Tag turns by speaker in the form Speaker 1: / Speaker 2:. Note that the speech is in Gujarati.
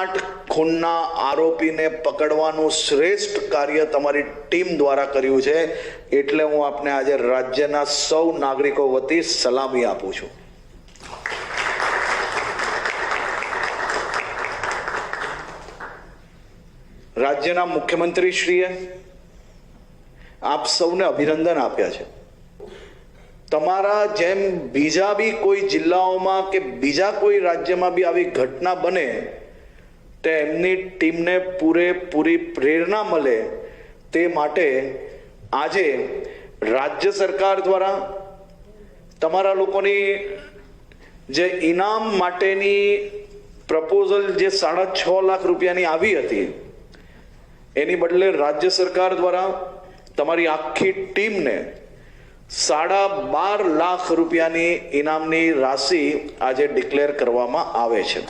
Speaker 1: 8 ખૂનના આરોપીને પકડવાનું શ્રેષ્ઠ કાર્ય તમારી ટીમ દ્વારા કર્યું છે, એટલે હું આપને આજે રાજ્યના સૌ નાગરિકો વતી સલામી આપું છું. રાજ્યના મુખ્યમંત્રીશ્રીએ આપ સૌને અભિનંદન આપ્યા છે. તમારા જેમ બીજા બી કોઈ જિલ્લાઓમાં કે બીજા કોઈ રાજ્યમાં બી આવી ઘટના બને તે એમની ટીમને પૂરેપૂરી પ્રેરણા મળે તે માટે આજે રાજ્ય સરકાર દ્વારા તમારા લોકોની જે ઇનામ માટેની પ્રપોઝલ જે 6.5 લાખ રૂપિયાની આવી હતી, એની બદલે રાજ્ય સરકાર દ્વારા તમારી આખી ટીમને 12.5 લાખ રૂપિયાની ઇનામની રાશિ આજે ડિક્લેર કરવામાં આવે છે.